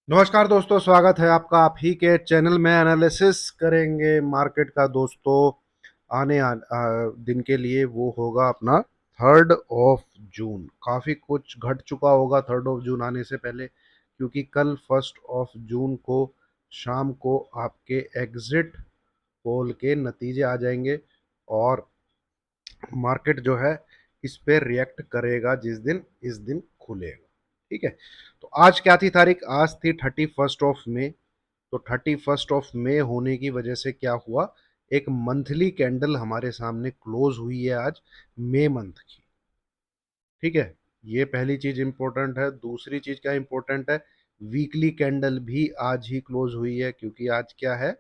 नमस्कार दोस्तों, स्वागत है आपका आप ही के चैनल में। एनालिसिस करेंगे मार्केट का दोस्तों। दिन के लिए वो होगा अपना 3 ऑफ जून। काफ़ी कुछ घट चुका होगा 3 ऑफ जून आने से पहले, क्योंकि कल 1 ऑफ जून को शाम को आपके एग्जिट पोल के नतीजे आ जाएंगे और मार्केट जो है इस पे रिएक्ट करेगा इस दिन खुलेगा। ठीक है, तो आज क्या थी तारीख? आज थी 31 ऑफ मई। तो 31 ऑफ मई होने की वजह से क्या हुआ, एक मंथली कैंडल हमारे सामने क्लोज हुई है आज, मई मंथ की। ठीक है, ये पहली चीज इंपॉर्टेंट है। दूसरी चीज क्या इंपॉर्टेंट है, वीकली कैंडल भी आज ही क्लोज हुई है, क्योंकि आज क्या है,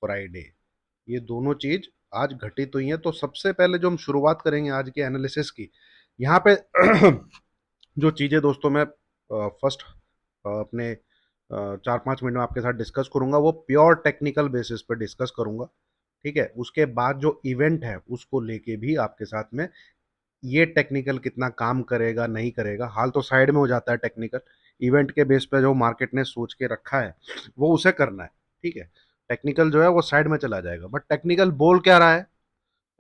फ्राइडे। ये दोनों चीज आज घटित हुई हैं। तो सबसे पहले जो हम शुरुआत करेंगे आज के एनालिसिस की, यहाँ पे जो चीजें दोस्तों मैं फर्स्ट अपने 4-5 मिनट में आपके साथ डिस्कस करूंगा, वो प्योर टेक्निकल बेसिस पे डिस्कस करूंगा। ठीक है, उसके बाद जो इवेंट है उसको लेके भी आपके साथ में, ये टेक्निकल कितना काम करेगा नहीं करेगा, हाल तो साइड में हो जाता है टेक्निकल। इवेंट के बेस पे जो मार्केट ने सोच के रखा है वो उसे करना है। ठीक है, टेक्निकल जो है वो साइड में चला जाएगा, बट टेक्निकल बोल क्या रहा है,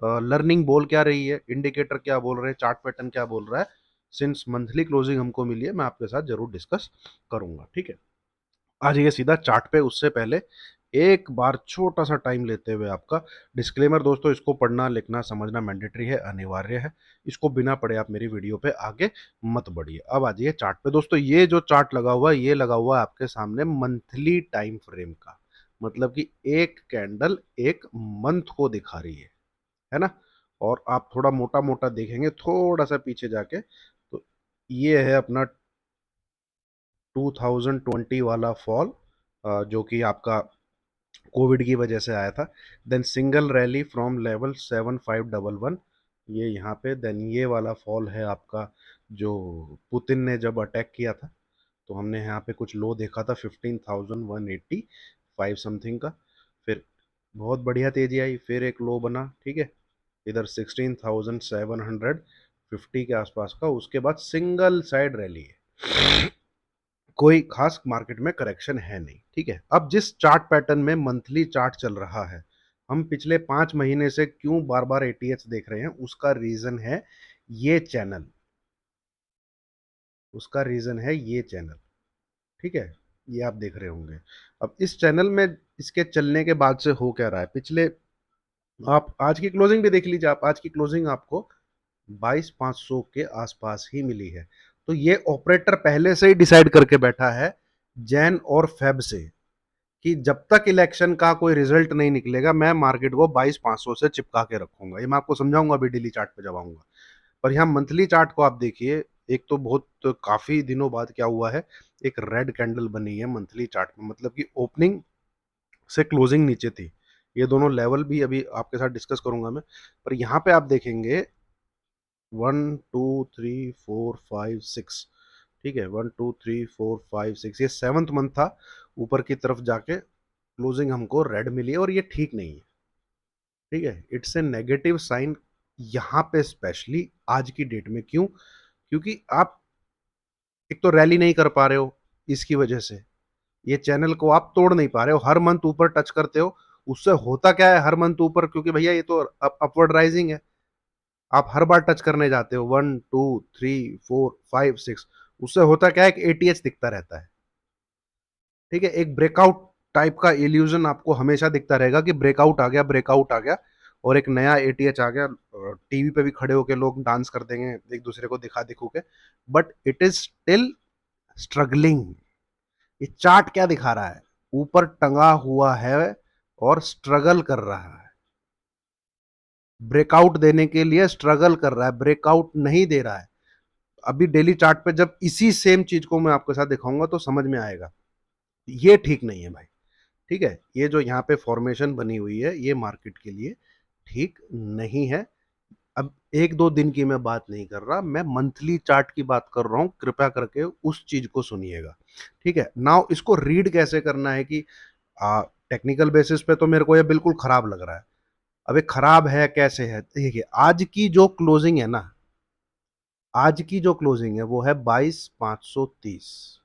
लर्निंग बोल क्या रही है, इंडिकेटर क्या बोल रहे हैं, चार्ट पैटर्न क्या बोल रहा है, सिंस मंथली क्लोजिंग हमको मिली है, मैं आपके साथ जरूर डिस्कस करूंगा। ठीक है, आ जाइए सीधा चार्ट पे। उससे पहले एक बार छोटा सा टाइम लेते हुए आपका डिस्क्लेमर दोस्तों, इसको पढ़ना लिखना समझना मैंडेटरी है, अनिवार्य है। इसको बिना पढ़े आप मेरी वीडियो पे आगे मत बढ़िए। अब आ जाइए चार्ट पे दोस्तों। ये जो चार्ट लगा हुआ है, ये लगा हुआ है आपके सामने मंथली टाइम फ्रेम का, मतलब कि एक कैंडल एक मंथ को दिखा रही है ना। और आप थोड़ा मोटा मोटा देखेंगे थोड़ा सा पीछे जाके, तो ये है अपना 2020 वाला फॉल, जो कि आपका कोविड की वजह से आया था। Then single rally from level 7511, ये यहाँ पे। देन ये वाला फॉल है आपका, जो पुतिन ने जब अटैक किया था, तो हमने यहाँ पे कुछ लो देखा था 15,185 समथिंग का। फिर बहुत बढ़िया तेजी आई, फिर एक लो बना। ठीक है, इधर 16,750 के आसपास का। उसके बाद सिंगल साइड रैली है, कोई खास मार्केट में करेक्शन है नहीं। ठीक है, अब जिस चार्ट पैटर्न में मंथली चार्ट चल रहा है, हम पिछले 5 महीने से क्यों बार बार एटीएच देख रहे हैं, उसका रीजन है ये चैनल। उसका रीजन है ये चैनल। ठीक है, ये आप देख रहे होंगे। अब इस चैनल में इसके चलने के बाद से हो क्या रहा है, पिछले, आप आज की क्लोजिंग भी देख लीजिए। आप आज की क्लोजिंग आपको 22,500 के आसपास ही मिली है। तो ये ऑपरेटर पहले से ही डिसाइड करके बैठा है जैन और फेब से, कि जब तक इलेक्शन का कोई रिजल्ट नहीं निकलेगा, मैं मार्केट को 22,500 से चिपका के रखूंगा। ये मैं आपको समझाऊंगा अभी डेली चार्ट पे जब आऊंगा। पर यहाँ मंथली चार्ट को आप देखिए, एक तो बहुत काफी दिनों बाद क्या हुआ है, एक रेड कैंडल बनी है मंथली चार्ट में, मतलब कि ओपनिंग से क्लोजिंग नीचे थी। ये दोनों लेवल भी अभी आपके साथ डिस्कस करूंगा मैं। पर यहाँ पे आप देखेंगे 1 2 3 4 5 6। ठीक है, 1 2 3 4 5 6, ये 7th मंथ था। ऊपर की तरफ जाके क्लोजिंग हमको रेड मिली है, और ये ठीक नहीं है। ठीक है, इट्स ए नेगेटिव साइन यहाँ पे, स्पेशली आज की डेट में। क्यों? क्योंकि आप एक तो रैली नहीं कर पा रहे हो, इसकी वजह से ये चैनल को आप तोड़ नहीं पा रहे हो, हर मंथ ऊपर टच करते हो। उससे होता क्या है, हर मंथ ऊपर, क्योंकि भैया ये तो अपवर्ड राइजिंग है, आप हर बार टच करने जाते हो 1 2 3 4 5 6। उससे होता क्या है, एक एटीएच दिखता रहता है। ठीक है, एक ब्रेकआउट टाइप का इल्यूजन आपको हमेशा दिखता रहेगा कि ब्रेकआउट आ गया, ब्रेकआउट आ गया, और एक नया एटीएच आ गया। टीवी पे भी खड़े होकर लोग डांस कर देंगे एक दूसरे को दिखा दिखू के, but it is still struggling. ये चार्ट क्या दिखा रहा है, ऊपर टंगा हुआ है और स्ट्रगल कर रहा है, ब्रेकआउट देने के लिए स्ट्रगल कर रहा है, ब्रेकआउट नहीं दे रहा है। अभी डेली चार्ट पे जब इसी सेम चीज को मैं आपके साथ दिखाऊंगा तो समझ में आएगा, ये ठीक नहीं है भाई। ठीक है, ये जो यहाँ पे फॉर्मेशन बनी हुई है, ये मार्केट के लिए ठीक नहीं है। अब 1 2 दिन की मैं बात नहीं कर रहा, मैं मंथली चार्ट की बात कर रहा हूं, कृपया करके उस चीज को सुनिएगा। ठीक है, नाउ इसको रीड कैसे करना है कि टेक्निकल बेसिस पे तो मेरे को ये बिल्कुल खराब लग रहा है। अब ये खराब है कैसे है, देखिए आज की जो क्लोजिंग है ना, आज की जो क्लोजिंग है वो है 22,530।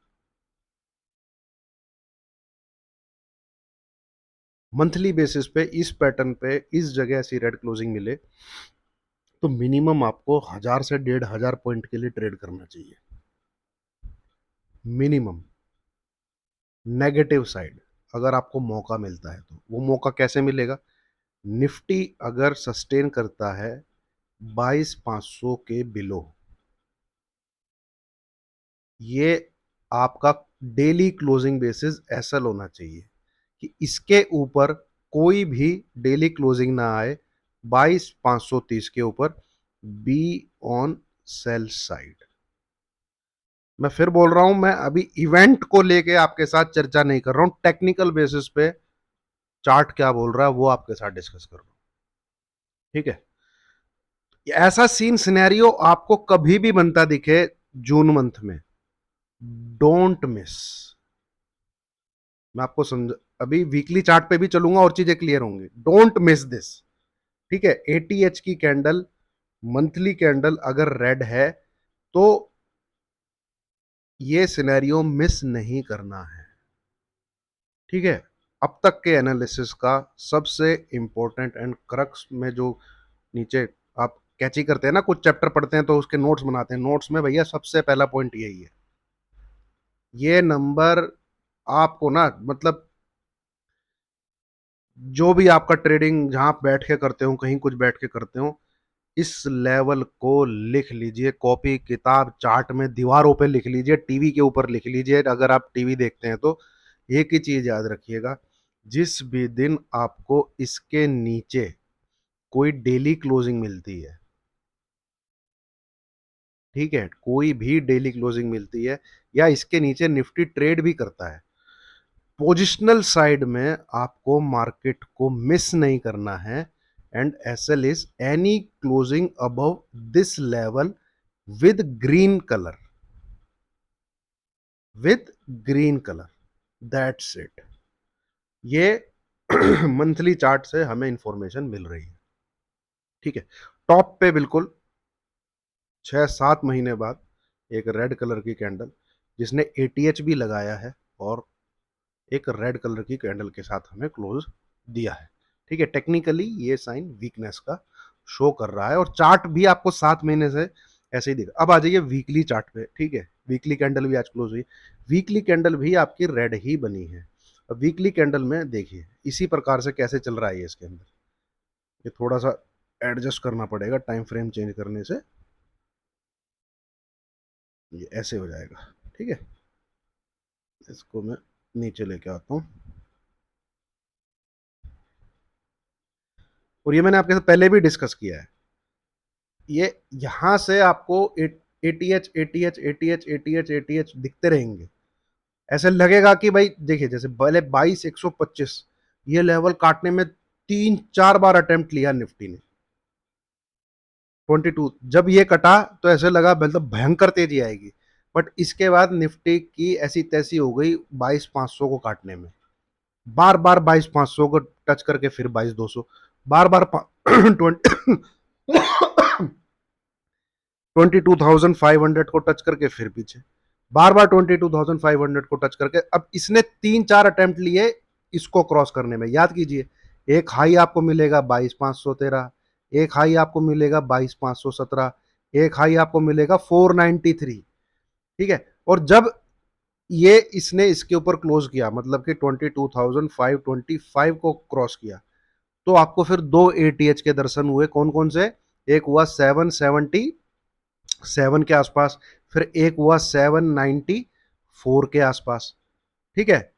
मंथली बेसिस पे इस पैटर्न पे इस जगह ऐसी रेड क्लोजिंग मिले तो मिनिमम आपको 1000 से 1500 पॉइंट के लिए ट्रेड करना चाहिए मिनिमम। नेगेटिव साइड अगर आपको मौका मिलता है तो वो मौका कैसे मिलेगा? निफ्टी अगर सस्टेन करता है 22,500 के बिलो, ये आपका डेली क्लोजिंग बेसिस ऐसा होना चाहिए कि इसके ऊपर कोई भी डेली क्लोजिंग ना आए 22,530 के ऊपर, बी ऑन सेल साइड। मैं फिर बोल रहा हूं, मैं अभी इवेंट को लेके आपके साथ चर्चा नहीं कर रहा हूं, टेक्निकल बेसिस पे चार्ट क्या बोल रहा है वो आपके साथ डिस्कस कर रहा हूं। ठीक है, ऐसा सीन सिनेरियो आपको कभी भी बनता दिखे जून मंथ में, डोंट मिस। मैं आपको समझ, अभी वीकली चार्ट पे भी चलूंगा और चीजें क्लियर होंगी, डोंट मिस दिस। ठीक है, एटीएच की कैंडल, मंथली कैंडल अगर रेड है तो ये सिनेरियो मिस नहीं करना है। ठीक है, अब तक के एनालिसिस का सबसे इंपॉर्टेंट एंड क्रक्स में जो नीचे आप कैची करते हैं ना, कुछ चैप्टर पढ़ते हैं तो उसके नोट्स बनाते हैं, नोट्स में भैया सबसे पहला पॉइंट यही है। ये नंबर आपको ना, मतलब जो भी आपका ट्रेडिंग जहां आप बैठ के करते हो, कहीं कुछ बैठ के करते हो, इस लेवल को लिख लीजिए, कॉपी किताब चार्ट में दीवारों पे लिख लीजिए, टीवी के ऊपर लिख लीजिए अगर आप टीवी देखते हैं तो। एक ही चीज याद रखिएगा, जिस भी दिन आपको इसके नीचे कोई डेली क्लोजिंग मिलती है, ठीक है, कोई भी डेली क्लोजिंग मिलती है या इसके नीचे निफ्टी ट्रेड भी करता है, पोजिशनल साइड में आपको मार्केट को मिस नहीं करना है। And SL is any closing above this level with green colour, with green colour, that's it. ये मंथली चार्ट से हमें इंफॉर्मेशन मिल रही है। ठीक है, टॉप पे बिल्कुल 6-7 महीने बाद एक रेड कलर की कैंडल जिसने एटीएच भी लगाया है और एक रेड कलर की कैंडल के साथ हमें क्लोज दिया है। ठीक है, टेक्निकली ये साइन वीकनेस का शो कर रहा है और चार्ट भी आपको 7 महीने से ऐसे ही दिखा। अब आ जाइए वीकली चार्ट पे। ठीक है, वीकली कैंडल भी आज क्लोज हुई, वीकली कैंडल भी आपकी रेड ही बनी है। अब वीकली कैंडल में देखिए इसी प्रकार से कैसे चल रहा है ये, इसके अंदर ये थोड़ा सा एडजस्ट करना पड़ेगा टाइम फ्रेम चेंज करने से, ये ऐसे हो जाएगा। ठीक है, इसको मैं नीचे लेके आता हूँ और ये मैंने आपके साथ पहले भी डिस्कस किया है। ये यहां से आपको ATH ATH ATH ATH ATH दिखते रहेंगे, ऐसे लगेगा कि भाई देखिए जैसे पहले 22,125 ये लेवल काटने में 3-4 बार अटेम्प्ट लिया निफ्टी ने, 22 जब ये कटा तो ऐसे लगा मतलब भयंकर तेजी आएगी, बट इसके बाद निफ्टी की ऐसी तैसी हो गई 22,500 को काटने में, बार बार 22,500 को टच करके फिर 22,200, बार बार 20 22,500 को टच करके फिर पीछे, बार बार 22,500 को टच करके, अब इसने 3-4 अटेम्प्ट लिए इसको क्रॉस करने में। याद कीजिए, एक हाई आपको मिलेगा 22,513, एक हाई आपको मिलेगा 22,517, एक हाई आपको मिलेगा 493। ठीक है, और जब ये इसने इसके ऊपर क्लोज किया मतलब कि 22,525 को क्रॉस किया, तो आपको फिर दो एटीएच के दर्शन हुए। कौन कौन से? एक हुआ 777 के आसपास, फिर एक हुआ 794 के आसपास। ठीक है,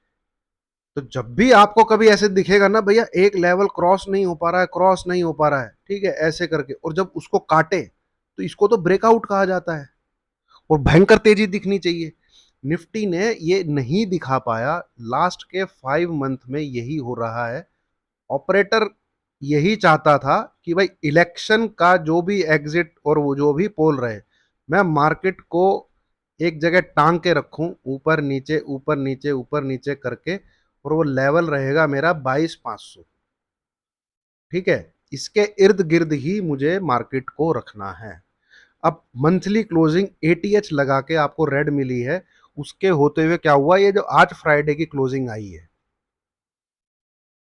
तो जब भी आपको कभी ऐसे दिखेगा ना भैया एक लेवल क्रॉस नहीं हो पा रहा है, क्रॉस नहीं हो पा रहा है, ठीक है, ऐसे करके, और जब उसको काटे तो इसको तो ब्रेकआउट कहा जाता है और भयंकर तेजी दिखनी चाहिए। निफ्टी ने ये नहीं दिखा पाया, लास्ट के 5 मंथ में यही हो रहा है। ऑपरेटर यही चाहता था कि भाई इलेक्शन का जो भी एग्जिट और वो जो भी पोल रहे, मैं मार्केट को एक जगह टांग के रखूं, ऊपर नीचे ऊपर नीचे ऊपर नीचे करके, और वो लेवल रहेगा मेरा 22,500। ठीक है, इसके इर्द गिर्द ही मुझे मार्केट को रखना है। अब मंथली क्लोजिंग एटीएच लगा के आपको रेड मिली है, उसके होते हुए क्या हुआ, ये जो आज फ्राइडे की क्लोजिंग आई है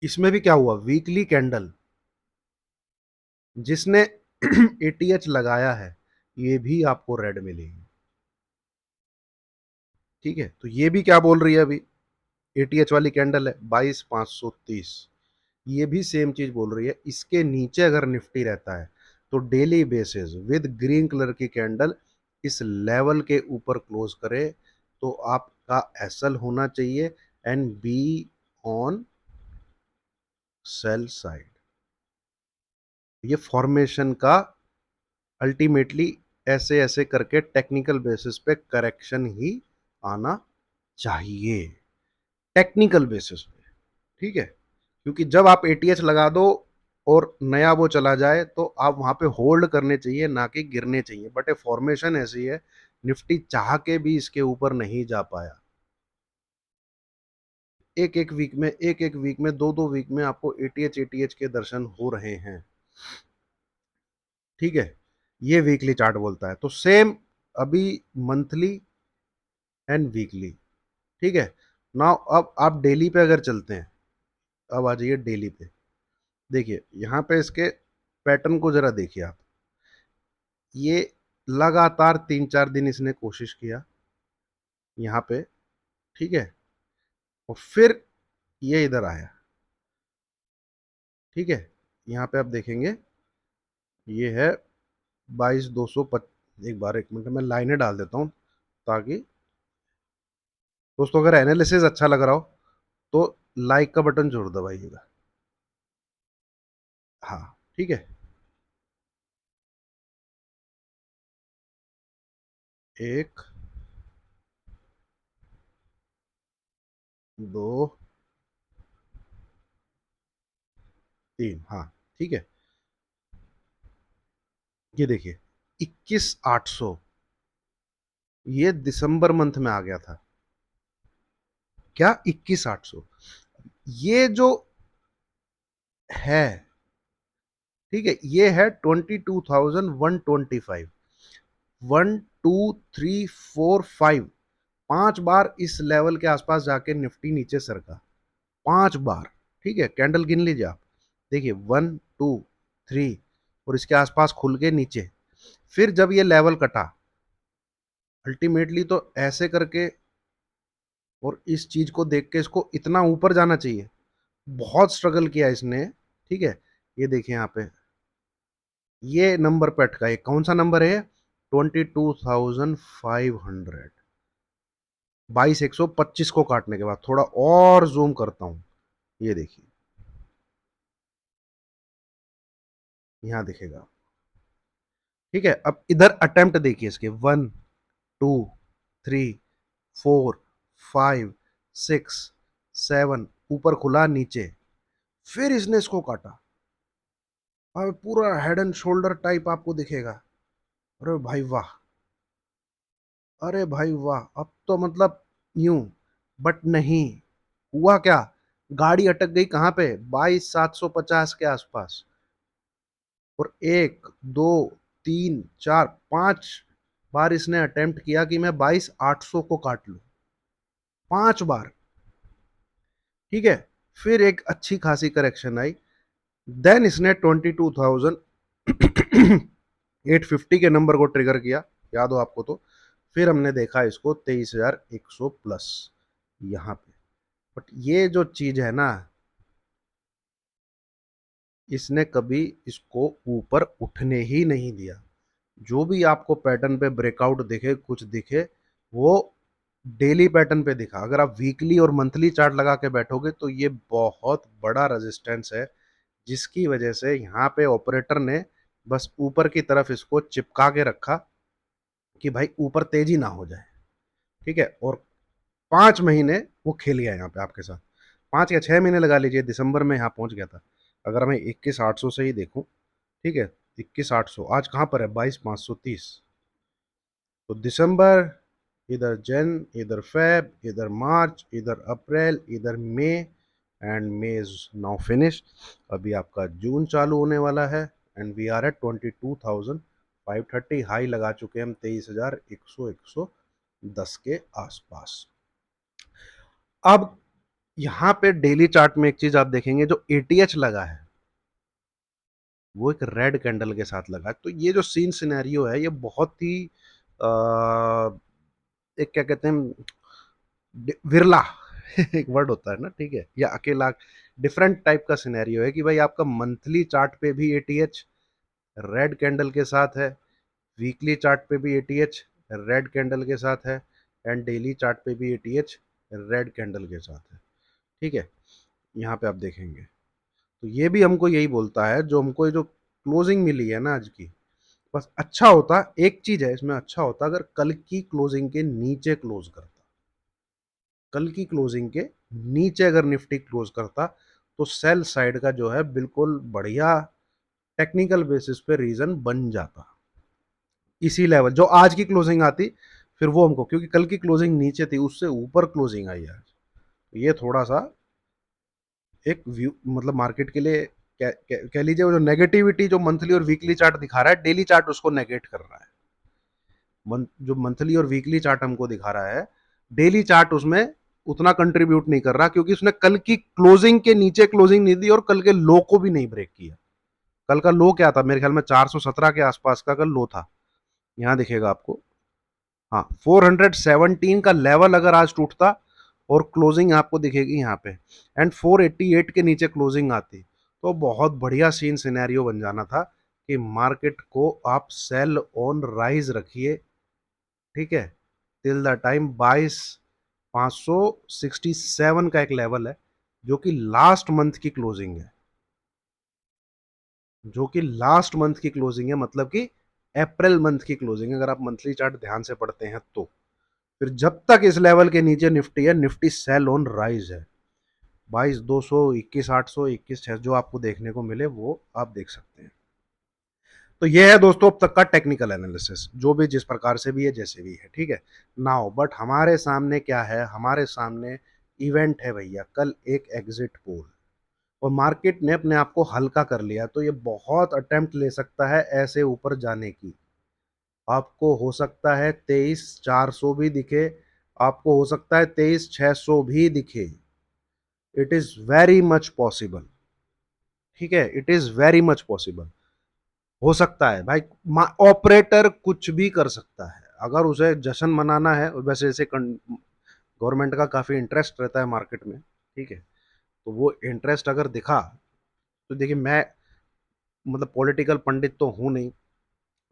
इसमें भी क्या हुआ, वीकली कैंडल जिसने एटीएच लगाया है ये भी आपको रेड मिलेगी। ठीक है, तो ये भी क्या बोल रही है अभी, एटीएच वाली कैंडल है 22,530, ये भी सेम चीज बोल रही है। इसके नीचे अगर निफ्टी रहता है तो daily basis with green colour की कैंडल इस लेवल के ऊपर क्लोज करे तो आपका एसएल होना चाहिए and be on sell side. ये फॉर्मेशन का अल्टीमेटली ऐसे ऐसे करके टेक्निकल बेसिस पे करेक्शन ही आना चाहिए, टेक्निकल बेसिस पे। ठीक है, क्योंकि जब आप एटीएच लगा दो और नया वो चला जाए तो आप वहां पे होल्ड करने चाहिए ना कि गिरने चाहिए, बट ए फॉर्मेशन ऐसी है निफ्टी चाह के भी इसके ऊपर नहीं जा पाया। एक एक वीक में, एक एक वीक में, दो दो वीक में आपको एटीएच एटीएच के दर्शन हो रहे हैं। ठीक है, ये वीकली चार्ट बोलता है, तो सेम अभी मंथली एंड वीकली। ठीक है, नाउ अब आप डेली पे अगर चलते हैं, अब आ जाइए डेली पे। देखिए यहाँ पे इसके पैटर्न को जरा देखिए आप, ये लगातार 3-4 दिन इसने कोशिश किया यहाँ पे। ठीक है, और फिर ये इधर आया। ठीक है, यहाँ पे आप देखेंगे ये है 22,250। एक बार, एक मिनट में लाइनें डाल देता हूँ ताकि दोस्तों अगर एनालिसिस अच्छा लग रहा हो तो लाइक का बटन जरूर दबाइएगा। हाँ, ठीक है, एक, दो, तीन, हाँ, ठीक है। ये देखिए 21,800, ये दिसंबर मंथ में आ गया था। क्या 21,800, ये जो है, ठीक है, ये है 22,125, 1 2 3 4 5, 5 बार इस लेवल के आसपास जाके निफ्टी नीचे सरका, 5 बार। ठीक है, कैंडल गिन लीजिए आप, देखिए 1 2 3, और इसके आसपास खुल के नीचे, फिर जब ये लेवल कटा अल्टीमेटली तो ऐसे करके, और इस चीज को देख के इसको इतना ऊपर जाना चाहिए, बहुत स्ट्रगल किया इसने। ठीक है, ये देखिए यहाँ पे ये नंबर पे अटका, ये कौन सा नंबर है, 22,500, 22,125 को काटने के बाद थोड़ा और जूम करता हूं, ये देखिए यहां दिखेगा। ठीक है, अब इधर अटेम्प्ट देखिए इसके, 1 2 3 4 5 6 7, ऊपर खुला नीचे, फिर इसने इसको काटा, और पूरा हेड एंड शोल्डर टाइप आपको दिखेगा। अरे भाई वाह, अरे भाई वाह, अब तो मतलब यूं, बट नहीं, हुआ क्या, गाड़ी अटक गई कहां पे, 22,750 के आसपास, और 1 2 3 4 5 बार इसने अटेम्प्ट किया कि मैं 22,800 को काट लूं, 5 बार। ठीक है, फिर एक अच्छी खासी करेक्शन आई, देन इसने 22,850 के नंबर को ट्रिगर किया, याद हो आपको तो, फिर हमने देखा इसको 23,100 प्लस यहाँ पे। बट ये जो चीज है ना, इसने कभी इसको ऊपर उठने ही नहीं दिया। जो भी आपको पैटर्न पे ब्रेकआउट दिखे, कुछ दिखे, वो डेली पैटर्न पे दिखा। अगर आप वीकली और मंथली चार्ट लगा के बैठोगे तो ये बहुत बड़ा रेजिस्टेंस है, जिसकी वजह से यहाँ पे ऑपरेटर ने बस ऊपर की तरफ इसको चिपका के रखा कि भाई ऊपर तेजी ना हो जाए। ठीक है, और 5 महीने वो खेल गया यहाँ पे आपके साथ, 5 या 6 महीने लगा लीजिए, दिसंबर में यहाँ पहुंच गया था। अगर मैं 21,800 से ही देखूं, ठीक है, 21,800 आज कहाँ पर है, 22,530, तो दिसंबर, इधर जन, इधर फेब, इधर मार्च, इधर अप्रैल, इधर मई, and May is now finish. अभी आपका जून चालू होने वाला है, and we are at 22,530, high लगा चुके हैं हम 23,100 110 के आसपास। अब यहाँ पे डेली चार्ट में एक चीज आप देखेंगे, जो एटीएच लगा है वो एक रेड कैंडल के साथ लगा है। तो ये जो सीन सिनेरियो है ये बहुत ही एक क्या कहते हैं, विरला एक वर्ड होता है ना, ठीक है, या अकेला डिफरेंट टाइप का सिनेरियो है कि भाई आपका मंथली चार्ट पे भी एटीएच रेड कैंडल के साथ है, वीकली चार्ट पे भी एटीएच रेड कैंडल के साथ है, एंड डेली चार्ट पे भी एटीएच रेड कैंडल के साथ है। ठीक है, यहाँ पे आप देखेंगे तो ये भी हमको यही बोलता है, जो हमको ये जो क्लोजिंग मिली है ना आज की, बस अच्छा होता, एक चीज है इसमें, अच्छा होता अगर कल की क्लोजिंग के नीचे क्लोज करता, कल की क्लोजिंग के नीचे अगर निफ्टी क्लोज करता तो सेल साइड का जो है बिल्कुल बढ़िया टेक्निकल बेसिस पे रीजन बन जाता। इसी लेवल जो आज की क्लोजिंग आती, फिर वो हमको, क्योंकि कल की क्लोजिंग नीचे थी उससे ऊपर क्लोजिंग आई आज, ये थोड़ा सा एक व्यू मतलब मार्केट के लिए कह लीजिए, वो जो नेगेटिविटी जो मंथली और वीकली चार्ट दिखा रहा है, डेली चार्ट उसको नेगेट कर रहा है। जो मंथली और वीकली चार्ट हमको दिखा रहा है, डेली चार्ट उसमें उतना कंट्रीब्यूट नहीं कर रहा, क्योंकि उसने कल की क्लोजिंग के नीचे क्लोजिंग नहीं दी और कल के लो को भी नहीं ब्रेक किया। कल का लो क्या था, मेरे ख्याल में 417 के आसपास का कल लो था, यहाँ दिखेगा आपको। हाँ, 417 का लेवल अगर आज टूटता और क्लोजिंग आपको दिखेगी यहाँ पे, एंड 488 के नीचे क्लोजिंग आती, तो बहुत बढ़िया सीन सिनेरियो बन जाना था कि मार्केट को आप सेल ऑन राइज रखिए। ठीक है, टिल द टाइम 22,567 का एक लेवल है, जो कि लास्ट मंथ की क्लोजिंग है, जो कि लास्ट मंथ की क्लोजिंग है, मतलब कि अप्रैल मंथ की क्लोजिंग है, अगर आप मंथली चार्ट ध्यान से पढ़ते हैं तो। फिर जब तक इस लेवल के नीचे निफ्टी है, निफ्टी सेल ऑन राइज है, 22,200, 21,800, 21,600 जो आपको देखने को मिले वो आप देख सकते हैं। तो ये है दोस्तों अब तक का टेक्निकल एनालिसिस, जो भी जिस प्रकार से भी है, जैसे भी है, ठीक है। नाउ बट हमारे सामने क्या है, हमारे सामने इवेंट है भैया, कल एक एग्जिट पोल, और मार्केट ने अपने आप को हल्का कर लिया, तो ये बहुत अटेम्प्ट ले सकता है ऐसे ऊपर जाने की। आपको हो सकता है 23,400 भी दिखे, आपको हो सकता है 23,600 भी दिखे, it is very much possible. ठीक है, it is very much possible, हो सकता है भाई। ऑपरेटर कुछ भी कर सकता है, अगर उसे जश्न मनाना है, वैसे ऐसे गवर्नमेंट का काफी इंटरेस्ट रहता है मार्केट में, ठीक है, तो वो इंटरेस्ट अगर दिखा, तो देखिए मैं मतलब पॉलिटिकल पंडित तो हूं नहीं,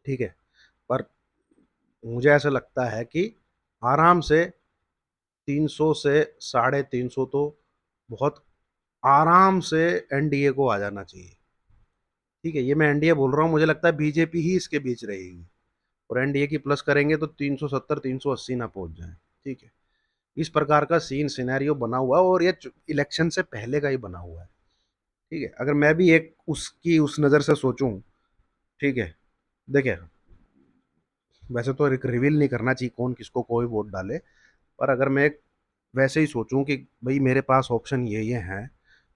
ठीक है, पर मुझे ऐसा लगता है कि आराम से 300 से 350 तो बहुत आराम से एनडीए को आ जाना चाहिए। ठीक है, ये मैं एनडीए बोल रहा हूँ, मुझे लगता है बीजेपी ही इसके बीच रहेगी, और एनडीए की प्लस करेंगे तो 370 380 ना पहुंच जाए। ठीक है, इस प्रकार का सीन सिनेरियो बना हुआ है, और ये इलेक्शन से पहले का ही बना हुआ है। ठीक है, अगर मैं भी एक उसकी उस नज़र से सोचूं, ठीक है, देखिए वैसे तो एक रिवील नहीं करना चाहिए कौन किसको कोई वोट डाले, पर अगर मैं एक वैसे ही सोचूं कि भाई मेरे पास ऑप्शन ये हैं,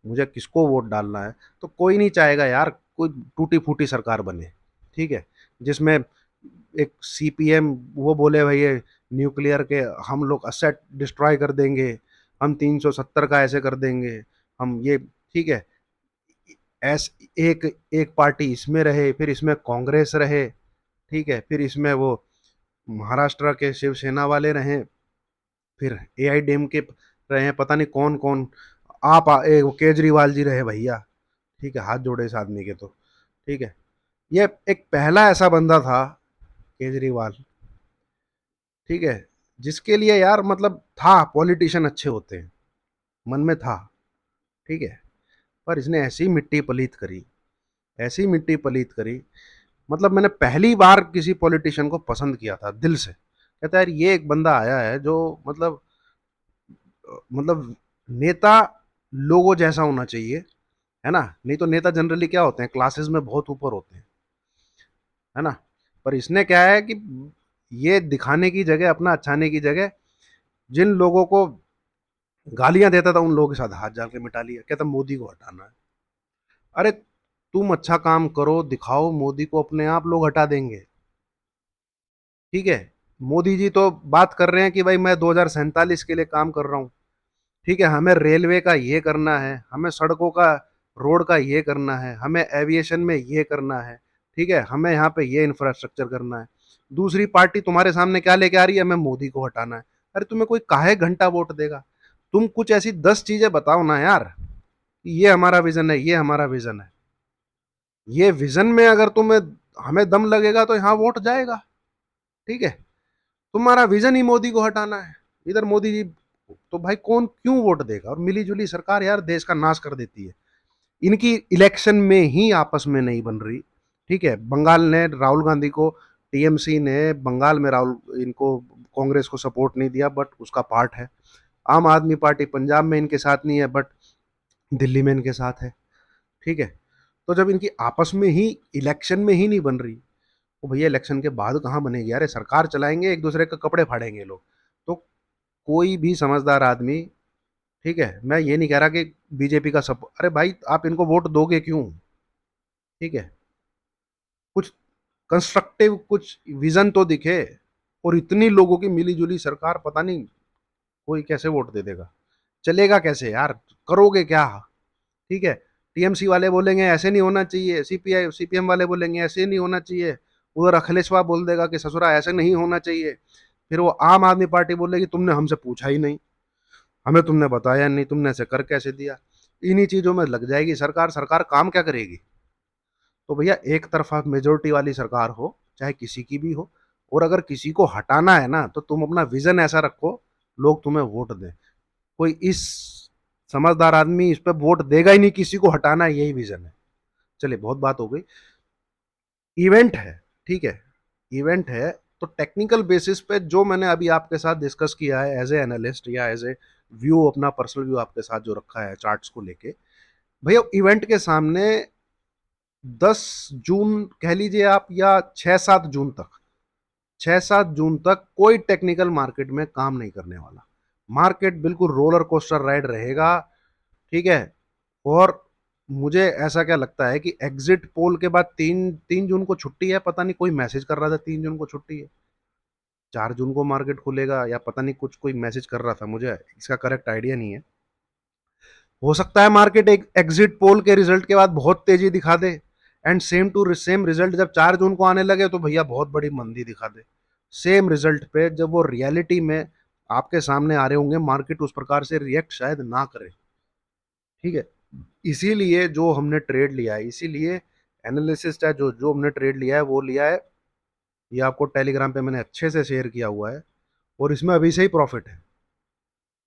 मुझे किसको वोट डालना है, तो कोई नहीं चाहेगा यार कोई टूटी फूटी सरकार बने। ठीक है, जिसमें एक सीपीएम वो बोले भाई ये न्यूक्लियर के हम लोग असेट डिस्ट्रॉय कर देंगे, हम 370 का ऐसे कर देंगे, हम ये, ठीक है, एस एक एक पार्टी इसमें रहे, फिर इसमें कांग्रेस रहे, ठीक है, फिर इसमें वो महाराष्ट्र के शिवसेना वाले रहे, फिर एआईडीएम के रहे, पता नहीं कौन कौन, वो केजरीवाल जी रहे भैया। ठीक है, हाथ जोड़े इस आदमी के तो। ठीक है, ये एक पहला ऐसा बंदा था केजरीवाल, ठीक है, जिसके लिए यार मतलब था पॉलिटिशियन अच्छे होते हैं, मन में था। ठीक है, पर इसने ऐसी मिट्टी पलीत करी, ऐसी मिट्टी पलीत करी, मतलब मैंने पहली बार किसी पॉलिटिशियन को पसंद किया था दिल से, कहता यार ये एक बंदा आया है जो मतलब नेता लोगों जैसा होना चाहिए, है ना, नहीं तो नेता जनरली क्या होते हैं, क्लासेस में बहुत ऊपर होते हैं, है ना, पर इसने क्या है कि ये दिखाने की जगह, अपना अच्छाने की जगह, जिन लोगों को गालियां देता था उन लोगों के साथ हाथ डाल के मिटा लिया, कहता मोदी को हटाना है। अरे तुम अच्छा काम करो, दिखाओ, मोदी को अपने आप लोग हटा देंगे। ठीक है, मोदी जी तो बात कर रहे हैं कि भाई मैं 2047 के लिए काम कर रहा हूं, ठीक है, हमें रेलवे का ये करना है, हमें सड़कों का, रोड का ये करना है, हमें एविएशन में ये करना है, ठीक है, हमें यहाँ पे ये इंफ्रास्ट्रक्चर करना है। दूसरी पार्टी तुम्हारे सामने क्या लेके आ रही है, हमें मोदी को हटाना है। अरे तुम्हें कोई काहे घंटा वोट देगा? तुम कुछ ऐसी 10 चीजें बताओ ना यार, ये हमारा विजन है, ये हमारा विजन है। ये विजन में अगर तुम्हें, हमें दम लगेगा तो यहाँ वोट जाएगा। ठीक है, तुम्हारा विजन ही मोदी को हटाना है, इधर मोदी जी, तो भाई कौन क्यों वोट देगा? और मिली जुली सरकार यार देश का नाश कर देती है। इनकी इलेक्शन में ही आपस में नहीं बन रही। ठीक है, बंगाल ने राहुल गांधी को, टीएमसी ने बंगाल में राहुल इनको, कांग्रेस को सपोर्ट नहीं दिया, बट उसका पार्ट है। आम आदमी पार्टी पंजाब में इनके साथ नहीं है, बट दिल्ली में इनके साथ है। ठीक है, तो जब इनकी आपस में ही इलेक्शन में ही नहीं बन रही, तो भैया इलेक्शन के बाद कहाँ बनेगी? अरे सरकार चलाएंगे, एक दूसरे के कपड़े फाड़ेंगे लोग। तो कोई भी समझदार आदमी, ठीक है, मैं ये नहीं कह रहा कि बीजेपी का सब, अरे भाई आप इनको वोट दोगे क्यों? ठीक है, कुछ कंस्ट्रक्टिव, कुछ विजन तो दिखे। और इतनी लोगों की मिली जुली सरकार, पता नहीं कोई कैसे वोट दे देगा? चलेगा कैसे यार? करोगे क्या? ठीक है, टीएमसी वाले बोलेंगे ऐसे नहीं होना चाहिए, सीपीआई सीपीएम वाले बोलेंगे ऐसे नहीं होना चाहिए, उधर अखिलेशवा बोल देगा कि ससुरा ऐसे नहीं होना चाहिए, फिर वो आम आदमी पार्टी बोलेगी तुमने हमसे पूछा ही नहीं, हमें तुमने बताया नहीं, तुमने ऐसे कर कैसे दिया? इन्हीं चीजों में लग जाएगी सरकार। सरकार काम क्या करेगी? तो भैया एक तरफा मेजोरिटी वाली सरकार हो, चाहे किसी की भी हो, और अगर किसी को हटाना है ना, तो तुम अपना विजन ऐसा रखो, लोग तुम्हें वोट दें। कोई इस समझदार आदमी इस पे वोट देगा ही नहीं, किसी को हटाना है, यही विजन है। चलिए बहुत बात हो गई। इवेंट है, ठीक है, इवेंट है, तो टेक्निकल बेसिस पे जो मैंने अभी आपके साथ डिस्कस किया है एज ए एनालिस्ट या एज ए व्यू, अपना पर्सनल व्यू आपके साथ जो रखा है चार्ट्स को लेके, भैया इवेंट के सामने 10 जून कह लीजिए आप, या 6-7 जून तक, 6-7 जून तक कोई टेक्निकल मार्केट में काम नहीं करने वाला। मार्केट बिल्कुल रोलर कोस्टर राइड रहेगा। ठीक है, और मुझे ऐसा क्या लगता है कि एग्जिट पोल के बाद 3 जून को छुट्टी है, पता नहीं कोई मैसेज कर रहा था 3 जून को छुट्टी है, 4 जून को मार्केट खुलेगा, या पता नहीं कुछ कोई मैसेज कर रहा था, मुझे इसका करेक्ट आइडिया नहीं है। हो सकता है मार्केट एक एग्जिट पोल के रिजल्ट के बाद बहुत तेजी दिखा दे, and same to same result जब 4 जून को आने लगे तो भैया बहुत बड़ी मंदी दिखा दे। सेम रिजल्ट पे जब वो रियलिटी में आपके सामने आ रहे होंगे, मार्केट उस प्रकार से रिएक्ट शायद ना करे। ठीक है, इसीलिए जो हमने ट्रेड लिया है, इसीलिए एनालिसिस है, जो जो हमने ट्रेड लिया है वो लिया है, ये आपको टेलीग्राम पे मैंने अच्छे से शेयर किया हुआ है, और इसमें अभी से ही प्रॉफिट है।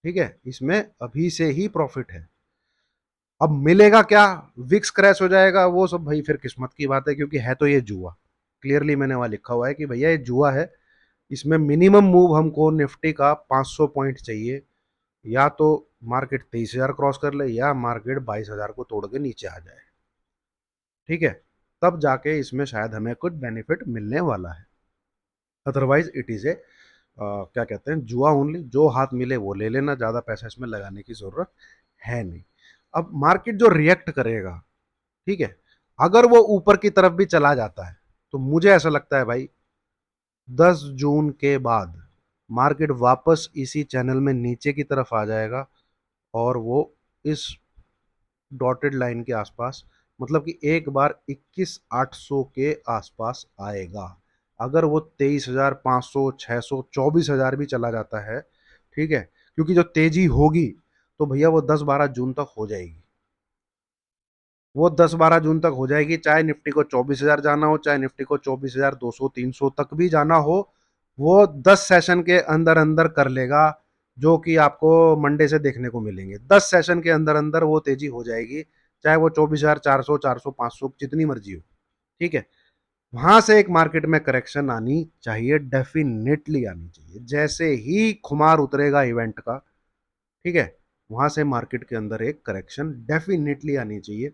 ठीक है, इसमें अभी से ही प्रॉफिट है। अब मिलेगा क्या? विक्स क्रैश हो जाएगा, वो सब भाई फिर किस्मत की बात है, क्योंकि है तो ये जुआ। क्लियरली मैंने वहां लिखा हुआ है कि भैया ये जुआ है। इसमें मिनिमम मूव हमको निफ्टी का 500 पॉइंट चाहिए, या तो मार्केट 23,000 क्रॉस कर ले, या मार्केट 22,000 को तोड़ के नीचे आ जाए। ठीक है, तब जाके इसमें शायद हमें कुछ बेनिफिट मिलने वाला है। अदरवाइज इट इज ए, क्या कहते हैं, जुआ ओनली, जो हाथ मिले वो ले लेना, ज़्यादा पैसा इसमें लगाने की ज़रूरत है नहीं। अब मार्केट जो रिएक्ट करेगा, ठीक है, अगर वो ऊपर की तरफ भी चला जाता है, तो मुझे ऐसा लगता है भाई 10 जून के बाद मार्केट वापस इसी चैनल में नीचे की तरफ आ जाएगा, और वो इस डॉटेड लाइन के आसपास, मतलब कि एक बार 21,800 के आसपास आएगा। अगर वो 23,500, 600, 24,000 भी चला जाता है, ठीक है, क्योंकि जो तेजी होगी तो भैया वो 10-12 जून तक हो जाएगी। वो 10-12 जून तक हो जाएगी, चाहे निफ्टी को 24,000 जाना हो, चाहे निफ्टी को 24,200-300 तक भी जाना हो, वो 10 सेशन के अंदर अंदर कर लेगा, जो कि आपको मंडे से देखने को मिलेंगे। 10 सेशन के अंदर अंदर वो तेजी हो जाएगी, चाहे वो 24,400, 400, 500 जितनी मर्जी हो। ठीक है, वहां से एक मार्केट में करेक्शन आनी चाहिए, डेफिनेटली आनी चाहिए। जैसे ही खुमार उतरेगा इवेंट का, ठीक है, वहां से मार्केट के अंदर एक करेक्शन डेफिनेटली आनी चाहिए,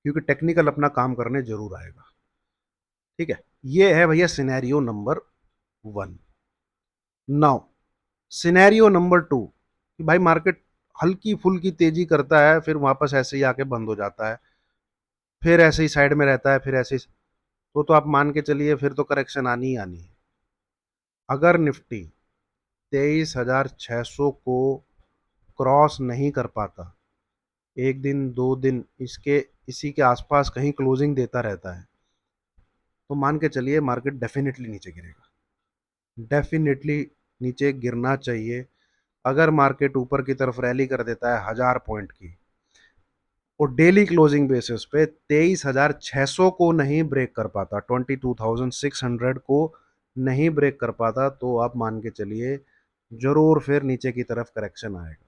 क्योंकि टेक्निकल अपना काम करने जरूर आएगा। ठीक है, ये है भैया scenario number 1। Now scenario number 2, कि भाई मार्केट हल्की फुल्की तेजी करता है, फिर वापस ऐसे ही आके बंद हो जाता है, फिर ऐसे ही साइड में रहता है, फिर ऐसे ही, तो आप मान के चलिए फिर तो करेक्शन आनी ही आनी है। अगर निफ्टी 23,600 को क्रॉस नहीं कर पाता, एक दिन 2 दिन इसके इसी के आसपास कहीं क्लोजिंग देता रहता है, तो मान के चलिए मार्केट डेफिनेटली नीचे गिरेगा, डेफिनेटली नीचे गिरना चाहिए। अगर मार्केट ऊपर की तरफ रैली कर देता है 1000 पॉइंट की और डेली क्लोजिंग बेसिस पे 23,600 को नहीं ब्रेक कर पाता, 22,600 को नहीं ब्रेक कर पाता, तो आप मान के चलिए जरूर फिर नीचे की तरफ करेक्शन आएगा।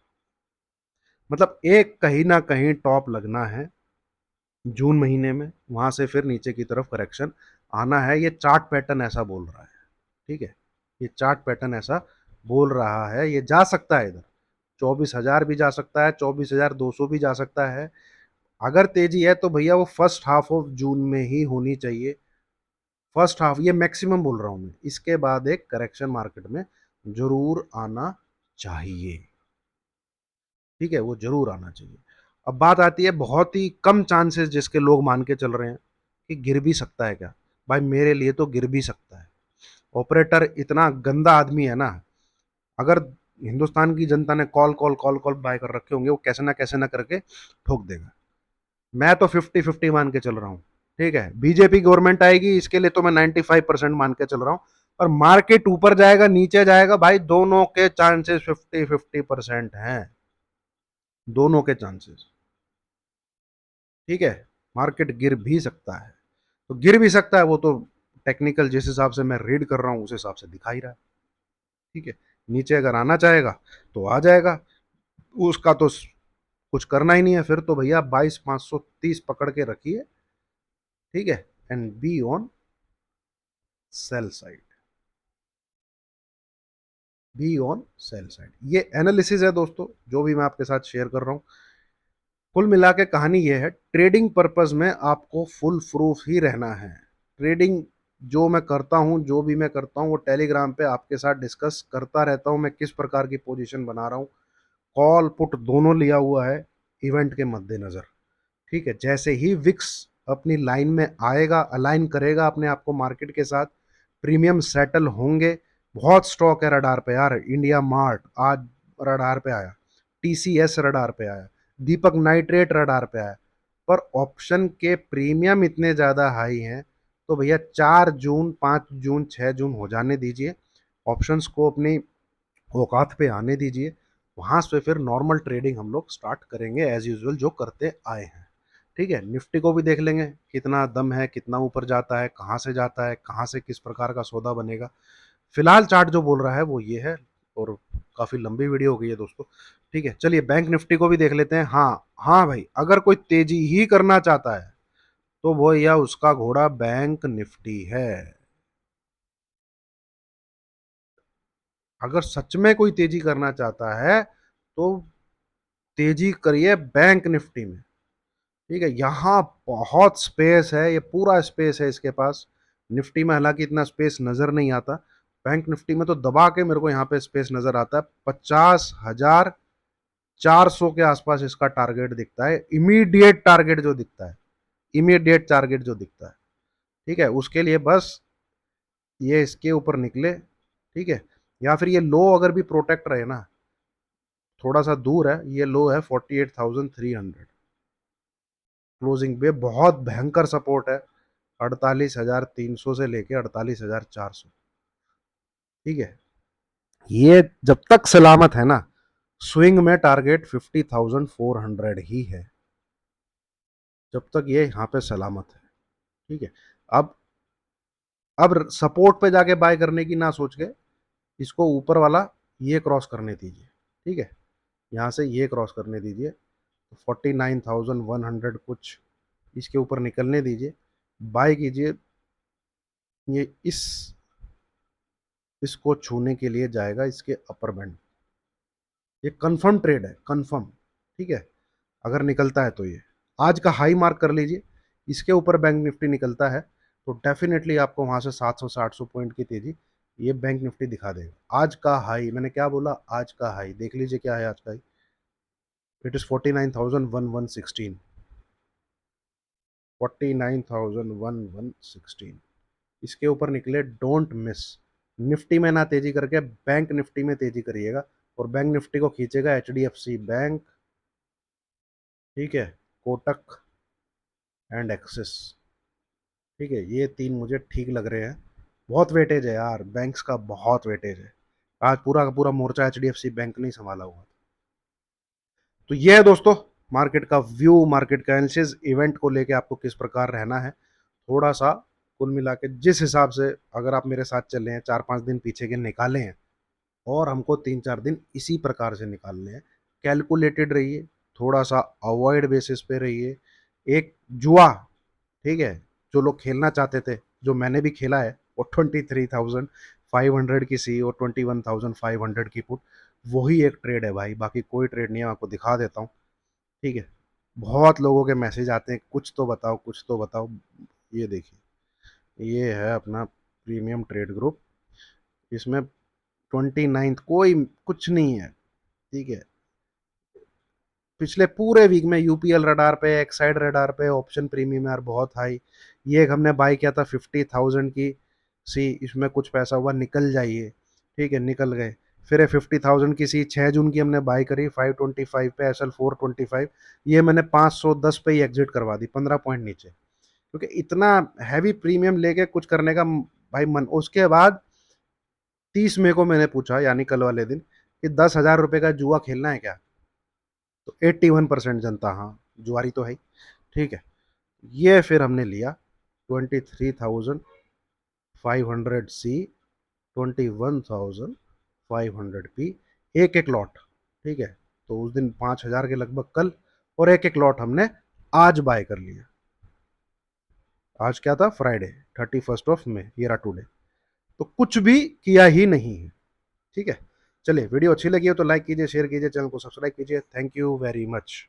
मतलब एक कहीं ना कहीं टॉप लगना है जून महीने में, वहां से फिर नीचे की तरफ करेक्शन आना है, ये चार्ट पैटर्न ऐसा बोल रहा है। ठीक है, ये चार्ट पैटर्न ऐसा बोल रहा है, ये जा सकता है इधर 24,000 भी जा सकता है, 24,200 भी जा सकता है। अगर तेजी है तो भैया वो फर्स्ट हाफ ऑफ जून में ही होनी चाहिए, फर्स्ट हाफ, ये मैक्सिमम बोल रहा हूं मैं, इसके बाद एक करेक्शन मार्केट में जरूर आना चाहिए। ठीक है, वो जरूर आना चाहिए। अब बात आती है बहुत ही कम चांसेस जिसके लोग मान के चल रहे हैं कि गिर भी सकता है क्या। भाई मेरे लिए तो गिर भी सकता है, ऑपरेटर इतना गंदा आदमी है ना, अगर हिंदुस्तान की जनता ने कॉल कॉल कॉल कॉल बाय कर रखे होंगे, वो कैसे ना करके ठोक देगा। मैं तो 50-50 मान के चल रहा हूँ। ठीक है, बीजेपी गवर्नमेंट आएगी इसके लिए तो मैं 95% मान के चल रहा हूँ, और मार्केट ऊपर जाएगा नीचे जाएगा, भाई दोनों के चांसेस 50-50% हैं, दोनों के चांसेस। ठीक है, मार्केट गिर भी सकता है, तो गिर भी सकता है, वो तो टेक्निकल जिस हिसाब से मैं रीड कर रहा हूँ उस हिसाब से दिखा ही रहा है। ठीक है, नीचे अगर आना चाहेगा तो आ जाएगा, उसका तो कुछ करना ही नहीं है, फिर तो भैया 22,530 पकड़ के रखिए। ठीक है, and be on sell side, be on sell side. ये एनालिसिस है दोस्तों जो भी मैं आपके साथ शेयर कर रहा हूँ। कुल मिला के कहानी ये है, ट्रेडिंग पर्पस में आपको फुल प्रूफ ही रहना है। ट्रेडिंग जो मैं करता हूँ, जो भी मैं करता हूँ, वो टेलीग्राम पे आपके साथ डिस्कस करता रहता हूँ, मैं किस प्रकार की पोजीशन बना रहा हूँ, कॉल पुट दोनों लिया हुआ है इवेंट के मद्देनजर। ठीक है, जैसे ही विक्स अपनी लाइन में आएगा, अलाइन करेगा अपने आप को मार्केट के साथ, प्रीमियम सेटल होंगे। बहुत स्टॉक है रडार पे यार, इंडिया मार्ट आज रडार पे आया, टीसीएस रडार पे आया, दीपक नाइट्रेट रडार पे आया, पर ऑप्शन के प्रीमियम इतने ज़्यादा हाई हैं, तो भैया 4 जून, 5 जून, 6 जून हो जाने दीजिए, ऑप्शंस को अपनी औकात पे आने दीजिए, वहां से फिर नॉर्मल ट्रेडिंग हम लोग स्टार्ट करेंगे एज यूजुअल जो करते आए हैं। ठीक है, निफ्टी को भी देख लेंगे कितना दम है, कितना ऊपर जाता है, कहाँ से जाता है, कहाँ से किस प्रकार का सौदा बनेगा। फिलहाल चार्ट जो बोल रहा है वो ये है, और काफ़ी लंबी वीडियो हो गई है दोस्तों। ठीक है, चलिए बैंक निफ्टी को भी देख लेते हैं। हाँ हाँ भाई, अगर कोई तेजी ही करना चाहता है तो वो या उसका घोड़ा बैंक निफ्टी है। अगर सच में कोई तेजी करना चाहता है तो तेजी करिए बैंक निफ्टी में। ठीक है, यहाँ बहुत स्पेस है, ये पूरा स्पेस है इसके पास। निफ्टी में हालांकि इतना स्पेस नजर नहीं आता, बैंक निफ्टी में तो दबा के मेरे को यहाँ पे स्पेस नजर आता है। 50,400 के आसपास इसका टारगेट दिखता है, इमीडिएट टारगेट जो दिखता है, इमीडिएट टारगेट जो दिखता है। ठीक है, उसके लिए बस ये इसके ऊपर निकले। ठीक है, या फिर ये लो अगर भी प्रोटेक्ट रहे ना, थोड़ा सा दूर है, ये लो है 48,300, क्लोजिंग पे बहुत भयंकर सपोर्ट है, 48,300 से लेके 48,400। ठीक है, ये जब तक सलामत है ना, स्विंग में टारगेट 50,400 ही है, जब तक ये यहाँ पे सलामत है। ठीक है, अब अब सपोर्ट पे जाके बाय करने की ना सोच के इसको ऊपर वाला ये क्रॉस करने दीजिए। ठीक है, यहाँ से ये क्रॉस करने दीजिए, 49,100 कुछ इसके ऊपर निकलने दीजिए, बाय कीजिए। ये इसको छूने के लिए जाएगा इसके अपर बैंड, ये कंफर्म ट्रेड है, कंफर्म। ठीक है, अगर निकलता है तो ये आज का हाई मार्क कर लीजिए, इसके ऊपर बैंक निफ्टी निकलता है तो डेफिनेटली आपको वहां से 700-800 पॉइंट की तेजी ये बैंक निफ्टी दिखा देगा। आज का हाई, मैंने क्या बोला, आज का हाई देख लीजिए, क्या है आज का हाई, इट इज 49,116, 49,116, इसके ऊपर निकले, डोंट मिस। निफ्टी में ना तेजी करके बैंक निफ्टी में तेजी करिएगा, और बैंक निफ्टी को खींचेगा HDFC बैंक, ठीक है, कोटक एंड एक्सिस। ठीक है, ये तीन मुझे ठीक लग रहे हैं। बहुत वेटेज है यार, बैंक्स का बहुत वेटेज है। आज पूरा का पूरा मोर्चा HDFC बैंक नहीं संभाला हुआ। तो ये है दोस्तों मार्केट का व्यू, मार्केट का एनालिसिस, इवेंट को लेके आपको किस प्रकार रहना है थोड़ा सा। कुल मिला के जिस हिसाब से अगर आप मेरे साथ चले हैं, 4-5 दिन पीछे के निकाले हैं और हमको 3-4 दिन इसी प्रकार से निकालने हैं। कैलकुलेटेड रहिए, थोड़ा सा अवॉइड बेसिस पे रहिए। एक जुआ, ठीक है, जो लोग खेलना चाहते थे, जो मैंने भी खेला है, वो 23,500 की सी और 21,500 की पुट, वही एक ट्रेड है भाई, बाकी कोई ट्रेड नहीं है। आपको दिखा देता हूँ, ठीक है। बहुत लोगों के मैसेज आते हैं, कुछ तो बताओ, कुछ तो बताओ। ये देखिए, ये है अपना प्रीमियम ट्रेड ग्रुप। इसमें 29th कोई कुछ नहीं है, ठीक है। पिछले पूरे वीक में यूपीएल रडार पे, एक्साइड रडार पे, ऑप्शन प्रीमियम यार बहुत हाई। ये एक हमने बाई किया था 50,000 की सी, इसमें कुछ पैसा हुआ, निकल जाइए, ठीक है, निकल गए। फिर 50,000 की सी 6 जून की हमने बाई करी 525 पे, SL 425। ये मैंने 510 पे ही एग्जिट करवा दी, 15 पॉइंट नीचे, क्योंकि इतना हैवी प्रीमियम लेके कुछ करने का भाई मन। उसके बाद 30 मई को मैंने पूछा, यानी कल वाले दिन, कि 10,000 रुपये का जुआ खेलना है क्या? तो 81% जनता हाँ, जुआरी तो है ही, ठीक है। ये फिर हमने लिया 23,500 सी, 21,500 पी, एक एक लॉट, ठीक है। तो उस दिन 5,000 के लगभग कल, और एक एक लॉट हमने आज बाय कर लिया। आज क्या था? फ्राइडे, 31 मई, ये रहा टूडे। तो कुछ भी किया ही नहीं है, ठीक है। चलिए, वीडियो अच्छी लगी हो तो लाइक कीजिए, शेयर कीजिए, चैनल को सब्सक्राइब कीजिए। Thank you very much.